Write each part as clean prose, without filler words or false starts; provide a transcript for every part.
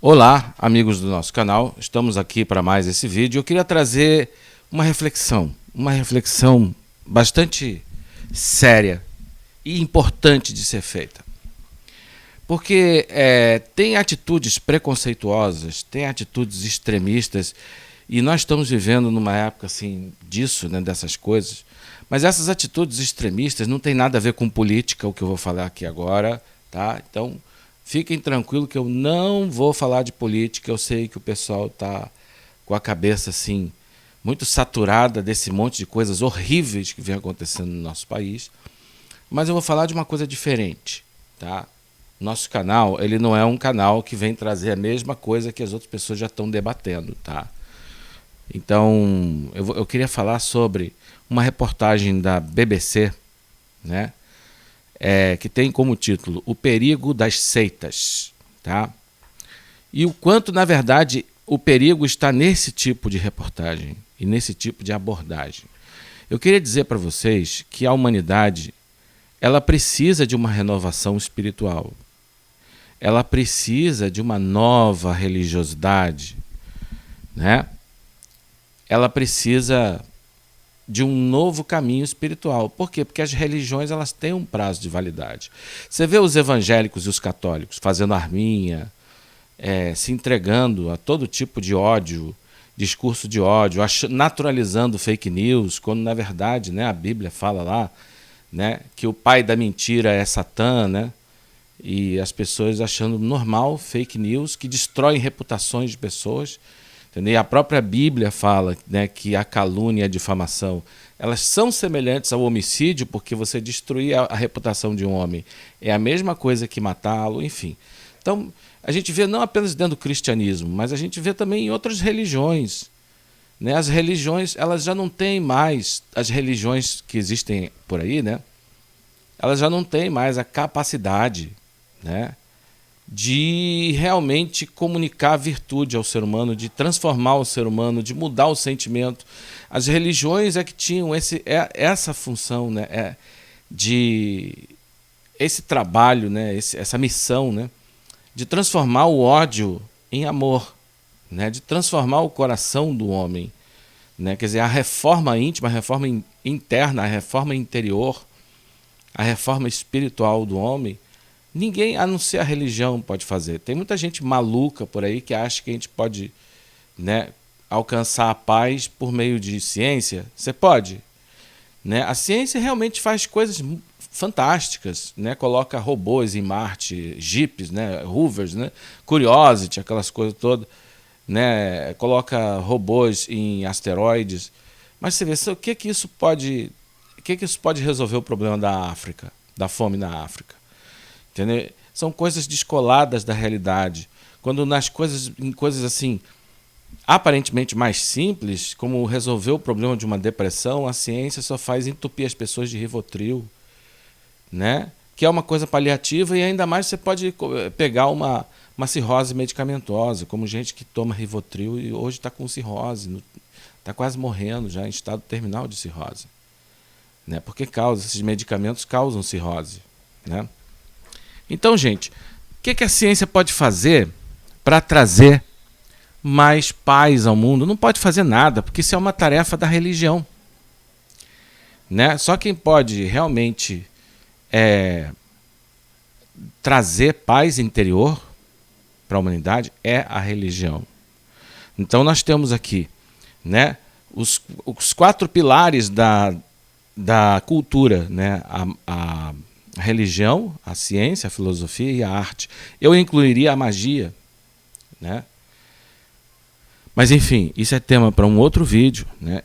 Olá, amigos do nosso canal, estamos aqui para mais esse vídeo. Eu queria trazer uma reflexão bastante séria e importante de ser feita. Porque tem atitudes preconceituosas, tem atitudes extremistas, e nós estamos vivendo numa época assim disso, né, dessas coisas. Mas essas atitudes extremistas não tem nada a ver com política, o que eu vou falar aqui agora, tá? Então, fiquem tranquilos que eu não vou falar de política. Eu sei que o pessoal está com a cabeça assim muito saturada desse monte de coisas horríveis que vem acontecendo no nosso país. Mas eu vou falar de uma coisa diferente, tá? Nosso canal, ele não é um canal que vem trazer a mesma coisa que as outras pessoas já estão debatendo, tá? Então, eu queria falar sobre uma reportagem da BBC, né? Que tem como título O Perigo das Seitas, tá? E o quanto, na verdade, o perigo está nesse tipo de reportagem e nesse tipo de abordagem. Eu queria dizer para vocês que a humanidade, ela precisa de uma renovação espiritual. Ela precisa de uma nova religiosidade, né? Ela precisa de um novo caminho espiritual. Por quê? Porque as religiões elas têm um prazo de validade. Você vê os evangélicos e os católicos fazendo arminha, se entregando a todo tipo de ódio, discurso de ódio, naturalizando fake news, quando na verdade, né, a Bíblia fala lá, né, que o pai da mentira é Satã, né, e as pessoas achando normal fake news que destroem reputações de pessoas. E a própria Bíblia fala, né, que a calúnia e a difamação elas são semelhantes ao homicídio, porque você destruir a reputação de um homem é a mesma coisa que matá-lo, enfim. Então, a gente vê não apenas dentro do cristianismo, mas a gente vê também em outras religiões. Né? As religiões elas já não têm mais, as religiões que existem por aí, né? Elas já não têm mais a capacidade, né, de realmente comunicar a virtude ao ser humano, de transformar o ser humano, de mudar o sentimento. As religiões é que tinham essa função, né, de esse trabalho, né, essa missão, né, de transformar o ódio em amor, né, de transformar o coração do homem, né, quer dizer, a reforma íntima, a reforma interna, a reforma interior, a reforma espiritual do homem. Ninguém, a não ser a religião, pode fazer. Tem muita gente maluca por aí que acha que a gente pode, né, alcançar a paz por meio de ciência. Você pode. Né? A ciência realmente faz coisas fantásticas. Né? Coloca robôs em Marte, jipes, né, rovers, né, Curiosity, aquelas coisas todas. Né? Coloca robôs em asteroides. Mas você vê, o que isso pode resolver o problema da África, da fome na África? Entendeu? São coisas descoladas da realidade. Quando em coisas assim aparentemente mais simples, como resolver o problema de uma depressão, a ciência só faz entupir as pessoas de Rivotril, né? Que é uma coisa paliativa, e ainda mais você pode pegar uma cirrose medicamentosa, como gente que toma Rivotril e hoje está com cirrose, está quase morrendo já em estado terminal de cirrose. Né? Porque esses medicamentos causam cirrose, né? Então, gente, o que a ciência pode fazer para trazer mais paz ao mundo? Não pode fazer nada, porque isso é uma tarefa da religião. Né? Só quem pode realmente trazer paz interior para a humanidade é a religião. Então nós temos aqui, né, os 4 pilares da cultura, né, a religião, a ciência, a filosofia e a arte. Eu incluiria a magia, né? Mas enfim, isso é tema para um outro vídeo, né?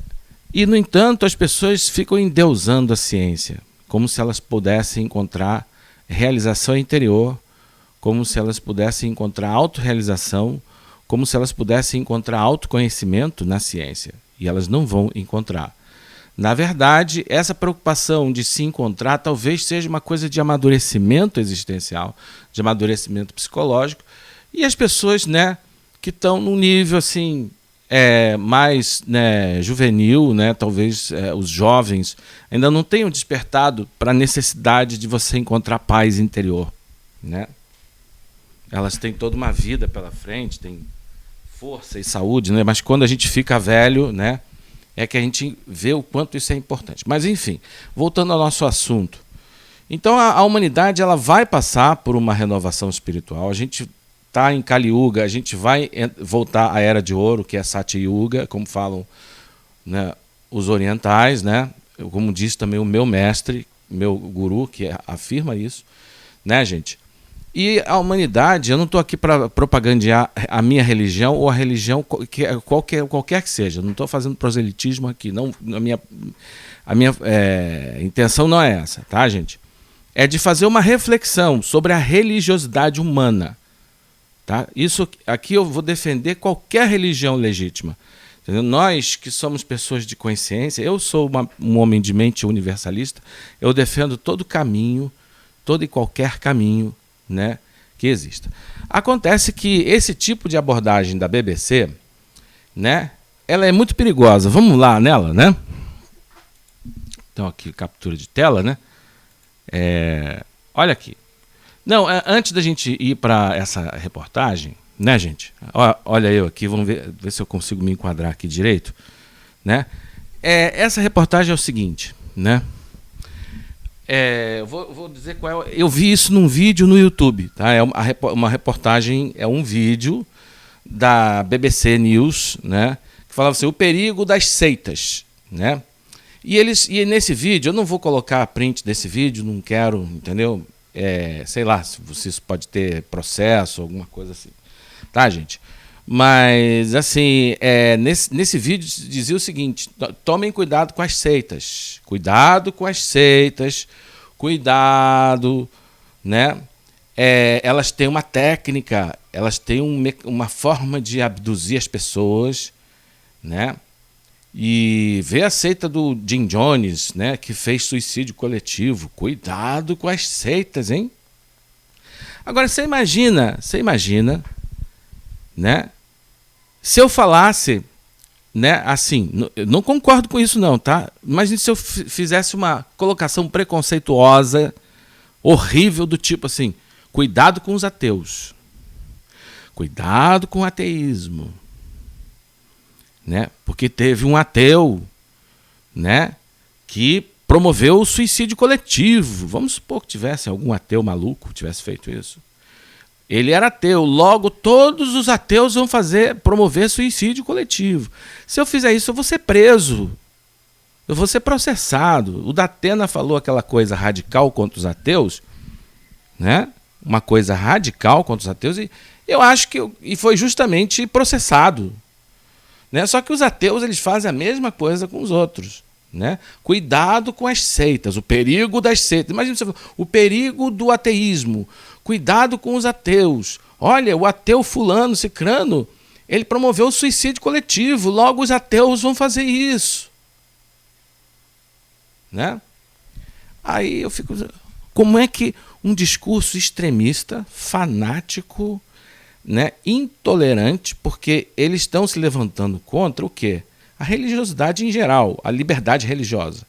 E no entanto, as pessoas ficam endeusando a ciência, como se elas pudessem encontrar realização interior, como se elas pudessem encontrar autorrealização, como se elas pudessem encontrar autoconhecimento na ciência. E elas não vão encontrar. Na verdade, essa preocupação de se encontrar talvez seja uma coisa de amadurecimento existencial, de amadurecimento psicológico, e as pessoas, né, que estão num nível assim, mais, né, juvenil, né, talvez os jovens ainda não tenham despertado para a necessidade de você encontrar paz interior. Né? elas têm toda uma vida pela frente, têm força e saúde, né? Mas quando a gente fica velho, né, é que a gente vê o quanto isso é importante. Mas enfim, voltando ao nosso assunto. Então a humanidade ela vai passar por uma renovação espiritual. A gente está em Kali Yuga, a gente vai voltar à Era de Ouro, que é Satya Yuga, como falam, né, os orientais, né? Como disse também o meu mestre, meu guru, que afirma isso, né, gente? E a humanidade, eu não estou aqui para propagandear a minha religião ou a religião qualquer que seja. Eu não estou fazendo proselitismo aqui. Não, a minha intenção não é essa, tá, gente? É de fazer uma reflexão sobre a religiosidade humana. Tá? Isso aqui eu vou defender qualquer religião legítima. Entendeu? Nós que somos pessoas de consciência, eu sou um homem de mente universalista, eu defendo todo caminho, todo e qualquer caminho, né, que exista. Acontece que esse tipo de abordagem da BBC, né, ela é muito perigosa. Vamos lá nela, né? Então aqui captura de tela, né? Olha aqui. Não, antes da gente ir para essa reportagem, né, gente? Olha eu aqui, vamos ver se eu consigo me enquadrar aqui direito, né? Essa reportagem é o seguinte, né? Vou dizer qual é. Eu vi isso num vídeo no YouTube, tá? É uma reportagem, é um vídeo da BBC News, né? Que falava assim, o perigo das seitas, né? E nesse vídeo, eu não vou colocar a print desse vídeo, não quero, entendeu? Sei lá, se isso pode ter processo, alguma coisa assim, tá, gente? Mas, assim, nesse vídeo dizia o seguinte, tomem cuidado com as seitas, cuidado com as seitas, cuidado, né? Elas têm uma técnica, elas têm uma forma de abduzir as pessoas, né? E vê a seita do Jim Jones, né, que fez suicídio coletivo. Cuidado com as seitas, hein? Agora, você imagina, né? Se eu falasse, né, assim, eu não concordo com isso não, tá? Imagina se eu fizesse uma colocação preconceituosa, horrível, do tipo assim, cuidado com os ateus. Cuidado com o ateísmo. Né? Porque teve um ateu, né, que promoveu o suicídio coletivo. Vamos supor que tivesse algum ateu maluco que tivesse feito isso. Ele era ateu, logo todos os ateus vão promover suicídio coletivo. Se eu fizer isso, eu vou ser preso. Eu vou ser processado. O Datena falou aquela coisa radical contra os ateus, né? Uma coisa radical contra os ateus, e eu acho que foi justamente processado. Né? Só que os ateus eles fazem a mesma coisa com os outros. Né? Cuidado com as seitas, o perigo das seitas. Imagina você, o perigo do ateísmo. Cuidado com os ateus. Olha, o ateu fulano, cicrano, ele promoveu o suicídio coletivo. Logo os ateus vão fazer isso. Né? Aí eu fico... Como é que um discurso extremista, fanático, né, intolerante, porque eles estão se levantando contra o quê? A religiosidade em geral, a liberdade religiosa.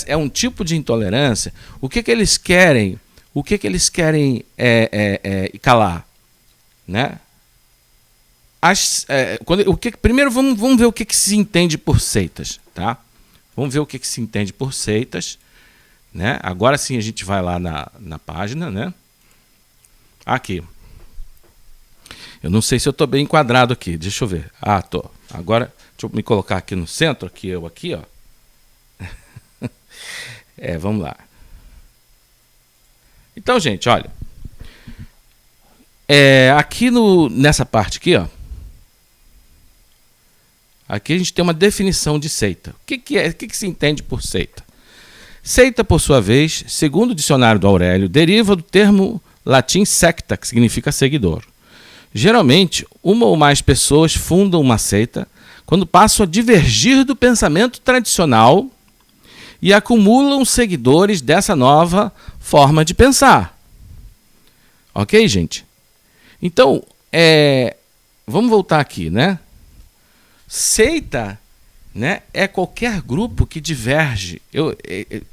É um tipo de intolerância. O que eles querem? O que eles querem calar? Né? Primeiro vamos ver o que se entende por seitas. Tá? Vamos ver o que se entende por seitas. Né? Agora sim a gente vai lá na página. Né? Aqui. Eu não sei se eu estou bem enquadrado aqui. Deixa eu ver. Tô. Agora, deixa eu me colocar aqui no centro. Eu aqui, ó. Vamos lá. Então, gente, olha. Aqui nessa parte aqui, ó. Aqui a gente tem uma definição de seita. O que se entende por seita? Seita, por sua vez, segundo o dicionário do Aurélio, deriva do termo latim secta, que significa seguidor. Geralmente, uma ou mais pessoas fundam uma seita quando passam a divergir do pensamento tradicional e acumulam seguidores dessa nova forma de pensar. Ok, gente? Então, vamos voltar aqui, né? Seita né, é qualquer grupo que diverge.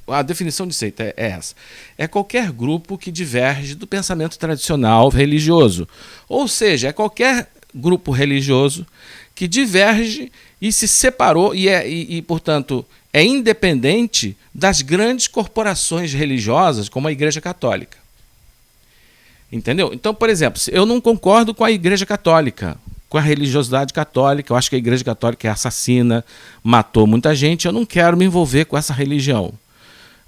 A definição de seita é essa. É qualquer grupo que diverge do pensamento tradicional religioso. Ou seja, é qualquer grupo religioso que diverge e se separou e, portanto, é independente das grandes corporações religiosas, como a Igreja Católica. Entendeu? Então, por exemplo, eu não concordo com a Igreja Católica, com a religiosidade católica. Eu acho que a Igreja Católica é assassina, matou muita gente, eu não quero me envolver com essa religião.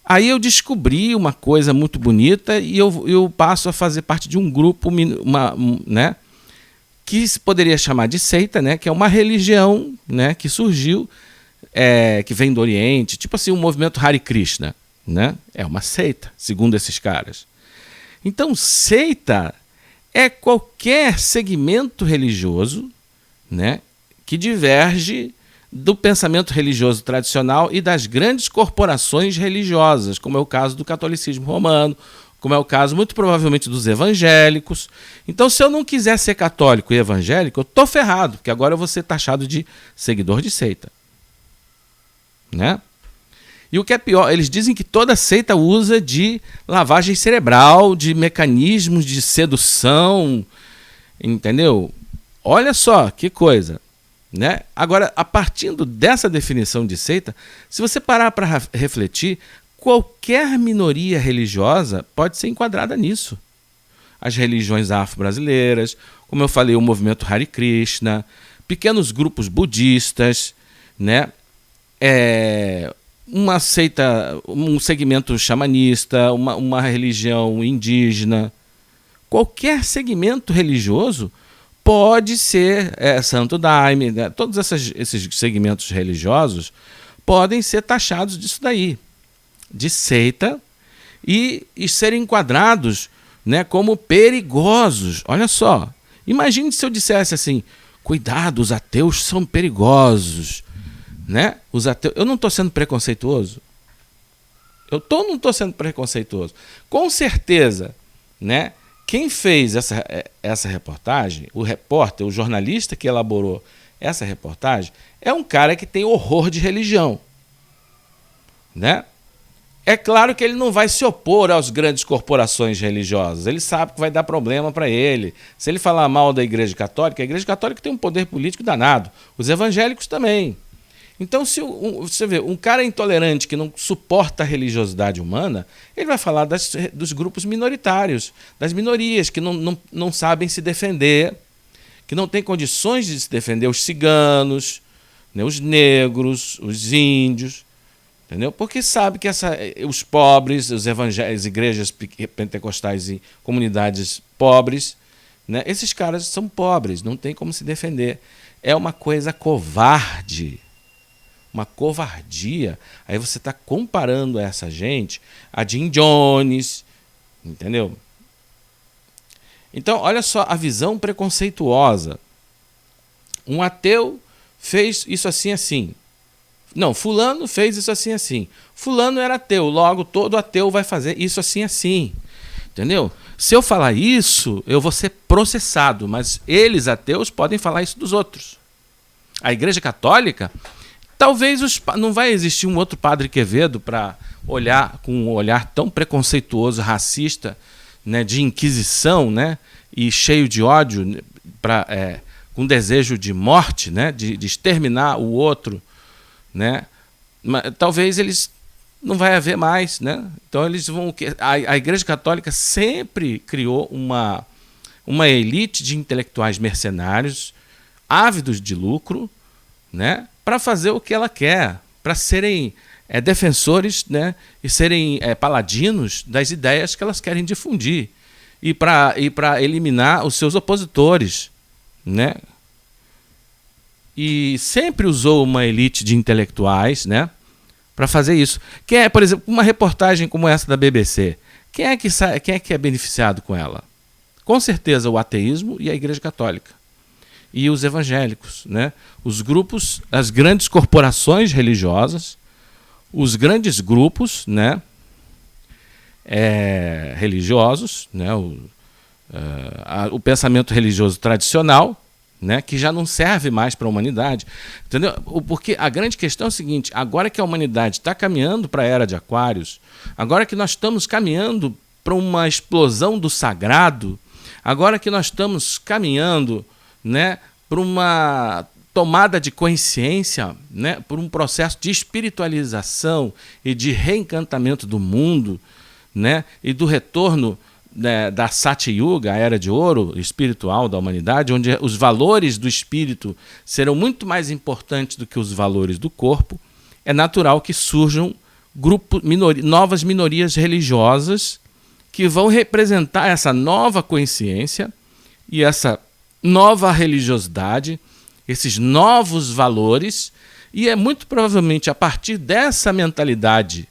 Aí eu descobri uma coisa muito bonita e eu passo a fazer parte de um grupo, né, que se poderia chamar de seita, né, que é uma religião, né, que surgiu, que vem do Oriente, tipo assim, o movimento Hare Krishna, né? É uma seita, segundo esses caras. Então, seita é qualquer segmento religioso, né, que diverge do pensamento religioso tradicional e das grandes corporações religiosas, como é o caso do catolicismo romano, como é o caso, muito provavelmente, dos evangélicos. Então, se eu não quiser ser católico e evangélico, eu estou ferrado, porque agora eu vou ser taxado de seguidor de seita. Né? E o que é pior, eles dizem que toda seita usa de lavagem cerebral, de mecanismos de sedução, entendeu? Olha só que coisa, né? Agora, a partir dessa definição de seita, se você parar para refletir, qualquer minoria religiosa pode ser enquadrada nisso. As religiões afro-brasileiras, como eu falei, o movimento Hare Krishna, pequenos grupos budistas, né? Uma seita, um segmento xamanista, uma religião indígena. Qualquer segmento religioso pode ser Santo Daime, né? Todos esses segmentos religiosos podem ser taxados disso daí, de seita, e serem enquadrados, né, como perigosos. Olha só, imagine se eu dissesse assim: cuidado, os ateus são perigosos. Né? Os ateus, eu não estou sendo preconceituoso. Não estou sendo preconceituoso. Com certeza, né? Quem fez essa reportagem, o repórter, o jornalista que elaborou essa reportagem, é um cara que tem horror de religião. Né? É claro que ele não vai se opor às grandes corporações religiosas. Ele sabe que vai dar problema para ele. Se ele falar mal da Igreja Católica, a Igreja Católica tem um poder político danado. Os evangélicos também. Então, se você vê um cara intolerante que não suporta a religiosidade humana, ele vai falar dos grupos minoritários, das minorias que não sabem se defender, que não têm condições de se defender, os ciganos, né, os negros, os índios, entendeu? Porque sabe que os pobres, os evangélicos, igrejas pentecostais e comunidades pobres, né, esses caras são pobres, não tem como se defender. É uma coisa covarde. Uma covardia. Aí você está comparando essa gente a Jim Jones, entendeu? Então, olha só a visão preconceituosa. Um ateu fez isso assim, assim. Não, fulano fez isso assim, assim. Fulano era ateu, logo todo ateu vai fazer isso assim, assim. Entendeu? Se eu falar isso, eu vou ser processado, mas eles, ateus, podem falar isso dos outros. A Igreja Católica... Talvez não vai existir um outro Padre Quevedo para olhar com um olhar tão preconceituoso, racista, né, de inquisição, né, e cheio de ódio, com desejo de morte, né, de exterminar o outro, né. Mas, talvez eles não vai haver mais, né. Então eles vão. A Igreja Católica sempre criou uma elite de intelectuais mercenários, ávidos de lucro, né, para fazer o que ela quer, para serem defensores, né, e serem paladinos das ideias que elas querem difundir e para eliminar os seus opositores, né? E sempre usou uma elite de intelectuais, né, para fazer isso. Quem é, por exemplo, uma reportagem como essa da BBC, quem é que é beneficiado com ela? Com certeza o ateísmo e a Igreja Católica. E os evangélicos, né? Os grupos, as grandes corporações religiosas, os grandes grupos, né, religiosos, né, o pensamento religioso tradicional, né, que já não serve mais para a humanidade. Entendeu? Porque a grande questão é o seguinte: agora que a humanidade está caminhando para a era de Aquários, agora que nós estamos caminhando para uma explosão do sagrado, agora que nós estamos caminhando, né, para uma tomada de consciência, né, por um processo de espiritualização e de reencantamento do mundo, né, e do retorno, né, da Satya Yuga, a era de ouro espiritual da humanidade, onde os valores do espírito serão muito mais importantes do que os valores do corpo, é natural que surjam novas minorias religiosas que vão representar essa nova consciência e essa nova religiosidade, esses novos valores, e é muito provavelmente a partir dessa mentalidade,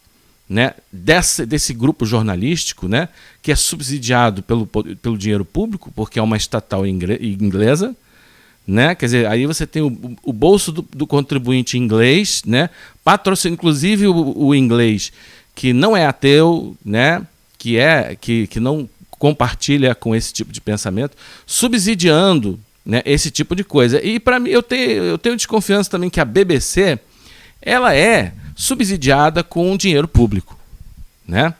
né, desse grupo jornalístico, né, que é subsidiado pelo dinheiro público, porque é uma estatal inglesa, né, quer dizer, aí você tem o bolso do contribuinte inglês, né, patrocina, inclusive o inglês que não é ateu, né, que não compartilha com esse tipo de pensamento, subsidiando, né, esse tipo de coisa. E para mim, eu tenho desconfiança também que a BBC ela é subsidiada com dinheiro público, né?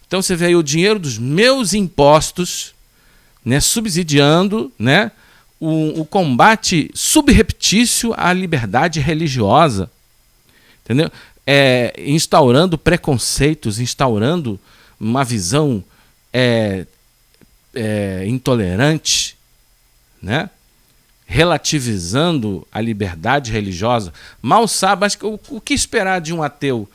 Então você vê aí o dinheiro dos meus impostos, né, subsidiando, né, o combate subreptício à liberdade religiosa, entendeu? Instaurando preconceitos, instaurando uma visão intolerante, né? Relativizando a liberdade religiosa. Mal sabe, mas o que esperar de um ateu?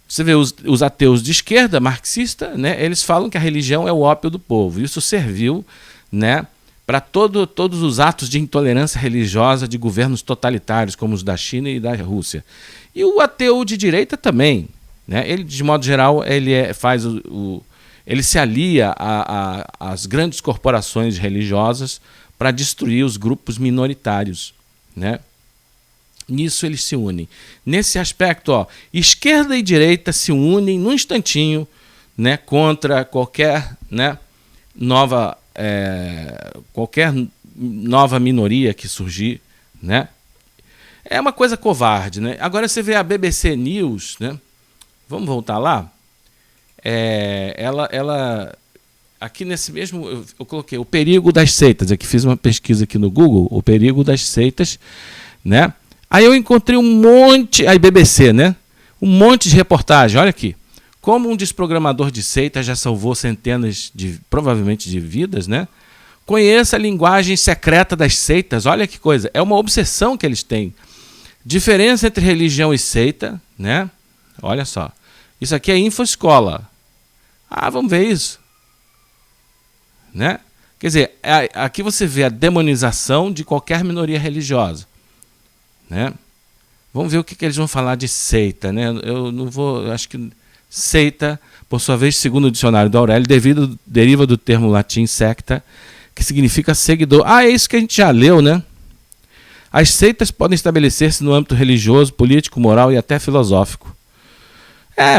Você vê os ateus de esquerda, marxista, né? Eles falam que a religião é o ópio do povo. Isso serviu, né, para todos os atos de intolerância religiosa de governos totalitários, como os da China e da Rússia. E o ateu de direita também, né? Ele, de modo geral, ele se alia às grandes corporações religiosas para destruir os grupos minoritários, né? Nisso eles se unem. Nesse aspecto, ó, esquerda e direita se unem num instantinho, né, contra qualquer, né, qualquer nova minoria que surgir, né? É uma coisa covarde, né? Agora você vê a BBC News, né? Vamos voltar lá? Ela aqui nesse mesmo, eu coloquei o perigo das seitas. Aqui fiz uma pesquisa aqui no Google, o perigo das seitas, né? Aí eu encontrei um monte, aí BBC, né? Um monte de reportagem. Olha aqui, como um desprogramador de seitas já salvou centenas provavelmente de vidas, né? Conheça a linguagem secreta das seitas. Olha que coisa, é uma obsessão que eles têm. Diferença entre religião e seita, né? Olha só, isso aqui é infoescola. Ah, vamos ver isso, né? Quer dizer, aqui você vê a demonização de qualquer minoria religiosa, né? Vamos ver o que eles vão falar de seita, né? Eu acho que seita, por sua vez, segundo o dicionário do Aurélio, deriva do termo latim secta, que significa seguidor. Ah, é isso que a gente já leu, né? As seitas podem estabelecer-se no âmbito religioso, político, moral e até filosófico.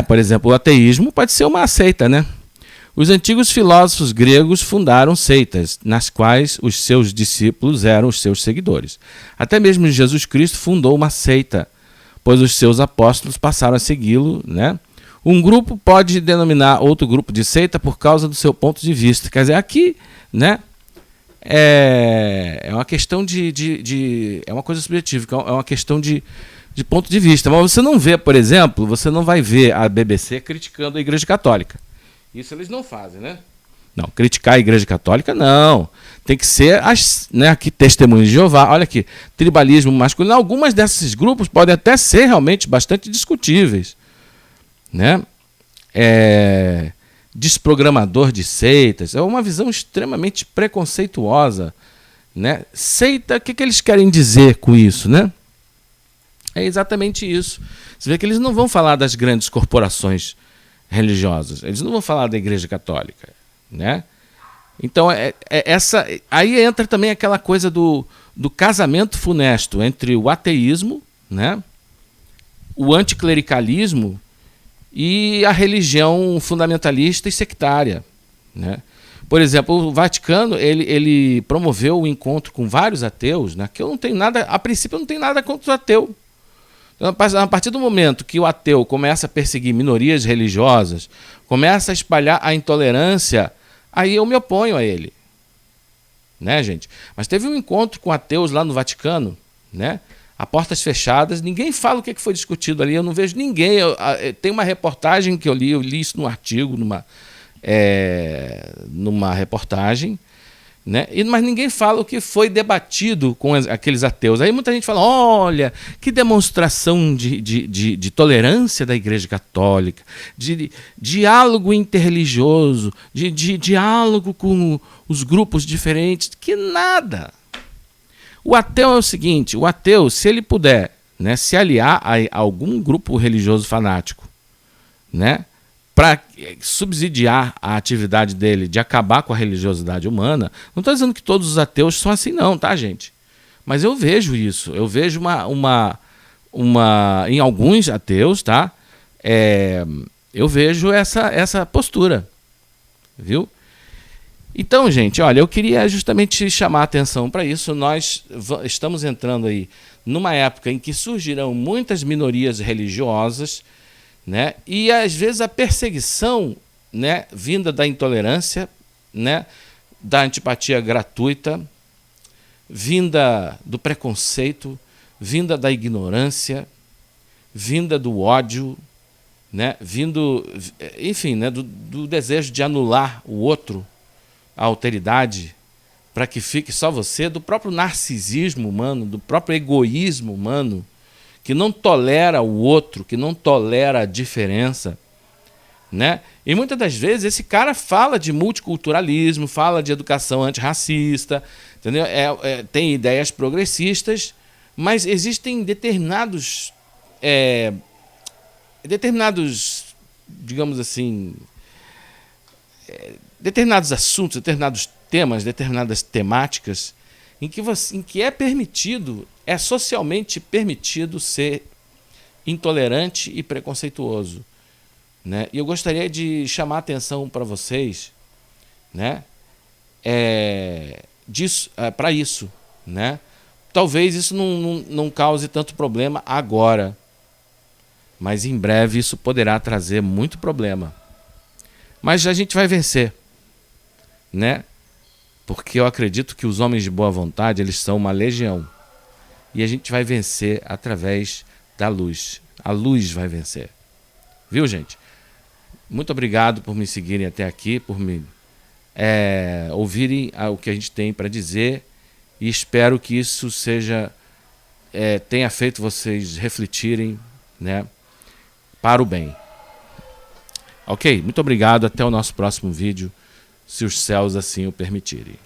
Por exemplo, o ateísmo pode ser uma seita, né? Os antigos filósofos gregos fundaram seitas, nas quais os seus discípulos eram os seus seguidores. Até mesmo Jesus Cristo fundou uma seita, pois os seus apóstolos passaram a segui-lo, né? Um grupo pode denominar outro grupo de seita por causa do seu ponto de vista. Quer dizer, aqui, né, é uma questão é uma coisa subjetiva, é uma questão de ponto de vista. Mas você não vê, por exemplo, você não vai ver a BBC criticando a Igreja Católica. Isso eles não fazem, né? Não, criticar a Igreja Católica, não. Tem que ser aqui, Testemunhas de Jeová. Olha aqui, tribalismo masculino. Algumas desses grupos podem até ser realmente bastante discutíveis, né? Desprogramador de seitas. É uma visão extremamente preconceituosa, né? Seita, o que eles querem dizer com isso, né? É exatamente isso. Você vê que eles não vão falar das grandes corporações religiosas, eles não vão falar da Igreja Católica, né? Então, aí entra também aquela coisa do casamento funesto entre o ateísmo, né, o anticlericalismo e a religião fundamentalista e sectária, né? Por exemplo, o Vaticano, ele promoveu um encontro com vários ateus, né, que eu não tenho nada, a princípio eu não tenho nada contra o ateu. Então, a partir do momento que o ateu começa a perseguir minorias religiosas, começa a espalhar a intolerância, aí eu me oponho a ele. Né, gente? Mas teve um encontro com ateus lá no Vaticano, né? A portas fechadas, ninguém fala o que foi discutido ali, eu não vejo ninguém. Tem uma reportagem que eu li isso num artigo, numa reportagem, né? Mas ninguém fala o que foi debatido com aqueles ateus. Aí muita gente fala, olha, que demonstração de tolerância da Igreja Católica, de diálogo interreligioso, de diálogo com os grupos diferentes. Que nada! O ateu é o seguinte, o ateu, se ele puder, né, se aliar a algum grupo religioso fanático, né, para subsidiar a atividade dele de acabar com a religiosidade humana, não estou dizendo que todos os ateus são assim não, tá, gente? Mas eu vejo isso, eu vejo em alguns ateus, tá? Eu vejo essa postura, viu? Então, gente, olha, eu queria justamente chamar a atenção para isso. Nós estamos entrando aí numa época em que surgirão muitas minorias religiosas, né? E às vezes a perseguição, né, vinda da intolerância, né, da antipatia gratuita, vinda do preconceito, vinda da ignorância, vinda do ódio, né, enfim, né, do desejo de anular o outro, a alteridade, para que fique só você, do próprio narcisismo humano, do próprio egoísmo humano, que não tolera o outro, que não tolera a diferença, né? E muitas das vezes esse cara fala de multiculturalismo, fala de educação antirracista, entendeu? Tem ideias progressistas, mas existem determinados, digamos assim, determinados assuntos, determinados temas, determinadas temáticas em que é permitido, é socialmente permitido ser intolerante e preconceituoso, né? E eu gostaria de chamar a atenção para vocês, né, para isso, né? Talvez isso não cause tanto problema agora, mas em breve isso poderá trazer muito problema. Mas a gente vai vencer, né? Porque eu acredito que os homens de boa vontade, eles são uma legião. E a gente vai vencer através da luz. A luz vai vencer. Viu, gente? Muito obrigado por me seguirem até aqui, por me ouvirem o que a gente tem para dizer. E espero que isso tenha feito vocês refletirem, né, para o bem. Ok? Muito obrigado. Até o nosso próximo vídeo, se os céus assim o permitirem.